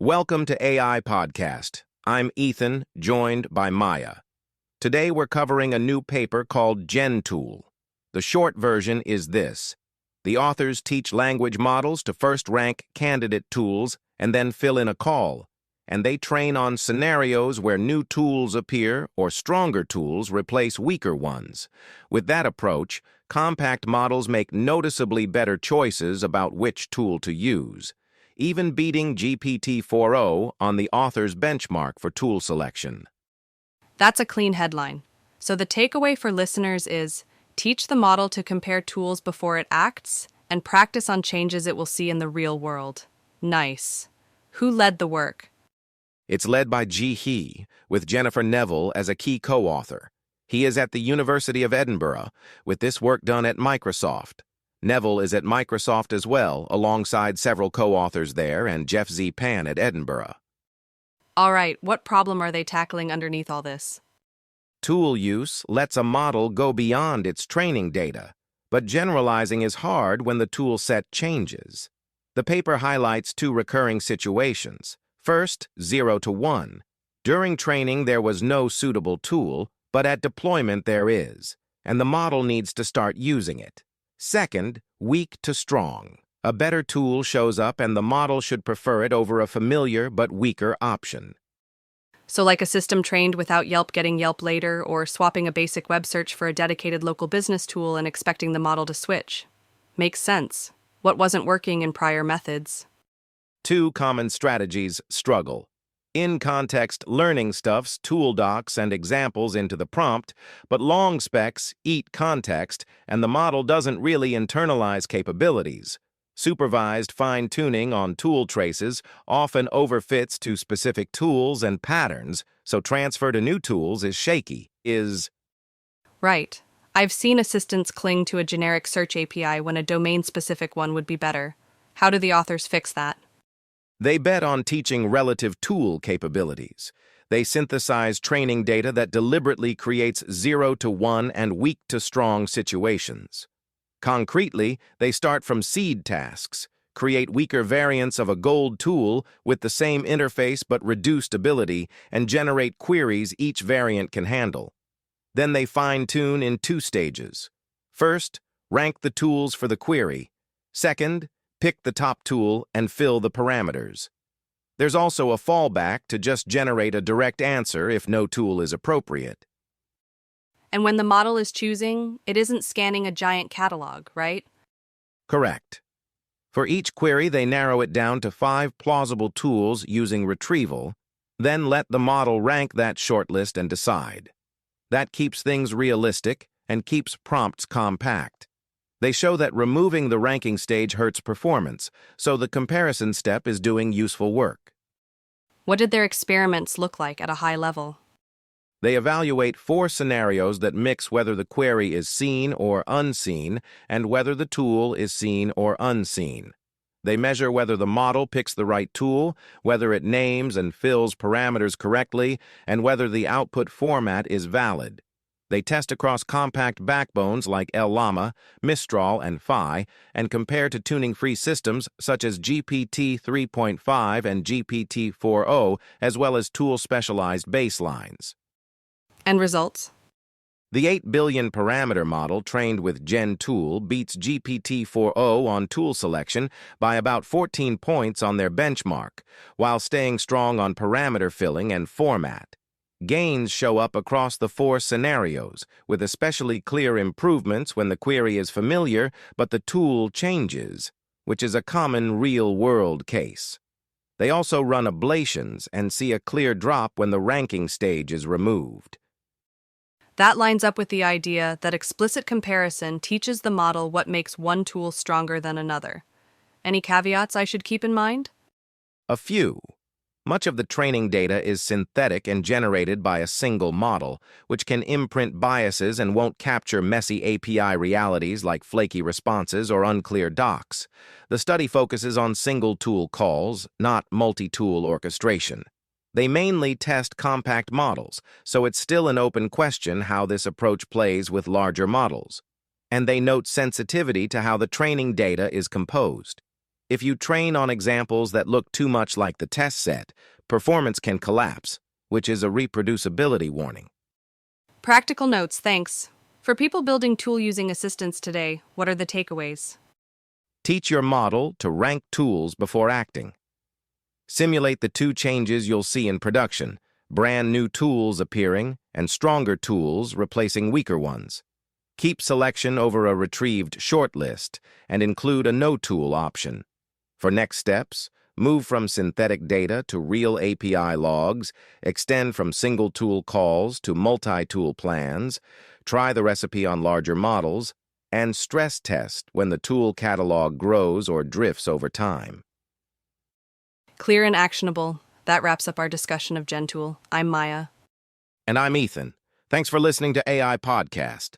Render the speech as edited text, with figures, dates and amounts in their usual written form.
Welcome to AI Podcast. I'm Ethan, joined by Maya. Today we're covering a new paper called GenTool. The short version is this. The authors teach language models to first rank candidate tools and then fill in a call, and they train on scenarios where new tools appear or stronger tools replace weaker ones. With that approach, compact models make noticeably better choices about which tool to use, even beating GPT-4 on the author's benchmark for tool selection. That's a clean headline. So the takeaway for listeners is, teach the model to compare tools before it acts, and practice on changes it will see in the real world. Nice. Who led the work? It's led by He, with Jennifer Neville as a key co-author. He is at the University of Edinburgh, with this work done at Microsoft. Neville is at Microsoft as well, alongside several co-authors there and Jeff Z. Pan at Edinburgh. All right, what problem are they tackling underneath all this? Tool use lets a model go beyond its training data, but generalizing is hard when the tool set changes. The paper highlights two recurring situations. First, 0 to 1. During training, there was no suitable tool, but at deployment there is, and the model needs to start using it. Second, weak to strong. A better tool shows up and the model should prefer it over a familiar but weaker option. So like a system trained without Yelp getting Yelp later, or swapping a basic web search for a dedicated local business tool and expecting the model to switch. Makes sense. What wasn't working in prior methods? Two common strategies struggle. In-context learning stuffs tool docs and examples into the prompt, but long specs eat context, and the model doesn't really internalize capabilities. Supervised fine-tuning on tool traces often overfits to specific tools and patterns, so transfer to new tools is shaky. Right. I've seen assistants cling to a generic search API when a domain-specific one would be better. How do the authors fix that? They bet on teaching relative tool capabilities. They synthesize training data that deliberately creates 0 to 1 and weak to strong situations. Concretely, they start from seed tasks, create weaker variants of a gold tool with the same interface but reduced ability, and generate queries each variant can handle. Then they fine-tune in two stages. First, rank the tools for the query. Second, pick the top tool and fill the parameters. There's also a fallback to just generate a direct answer if no tool is appropriate. And when the model is choosing, it isn't scanning a giant catalog, right? Correct. For each query, they narrow it down to 5 plausible tools using retrieval, then let the model rank that shortlist and decide. That keeps things realistic and keeps prompts compact. They show that removing the ranking stage hurts performance, so the comparison step is doing useful work. What did their experiments look like at a high level? They evaluate 4 scenarios that mix whether the query is seen or unseen and whether the tool is seen or unseen. They measure whether the model picks the right tool, whether it names and fills parameters correctly, and whether the output format is valid. They test across compact backbones like LLaMA, Mistral, and Phi, and compare to tuning-free systems such as GPT-3.5 and GPT-4, as well as tool-specialized baselines. And results? The 8 billion parameter model trained with GenTool beats GPT-4 on tool selection by about 14 points on their benchmark, while staying strong on parameter filling and format. Gains show up across the 4 scenarios, with especially clear improvements when the query is familiar but the tool changes, which is a common real-world case. They also run ablations and see a clear drop when the ranking stage is removed. That lines up with the idea that explicit comparison teaches the model what makes one tool stronger than another. Any caveats I should keep in mind? A few. Much of the training data is synthetic and generated by a single model, which can imprint biases and won't capture messy API realities like flaky responses or unclear docs. The study focuses on single-tool calls, not multi-tool orchestration. They mainly test compact models, so it's still an open question how this approach plays with larger models. And they note sensitivity to how the training data is composed. If you train on examples that look too much like the test set, performance can collapse, which is a reproducibility warning. Practical notes, thanks. For people building tool-using assistants today, what are the takeaways? Teach your model to rank tools before acting. Simulate the two changes you'll see in production: brand new tools appearing and stronger tools replacing weaker ones. Keep selection over a retrieved shortlist and include a no-tool option. For next steps, move from synthetic data to real API logs, extend from single-tool calls to multi-tool plans, try the recipe on larger models, and stress test when the tool catalog grows or drifts over time. Clear and actionable. That wraps up our discussion of GenTool. I'm Maya. And I'm Ethan. Thanks for listening to AI Podcast.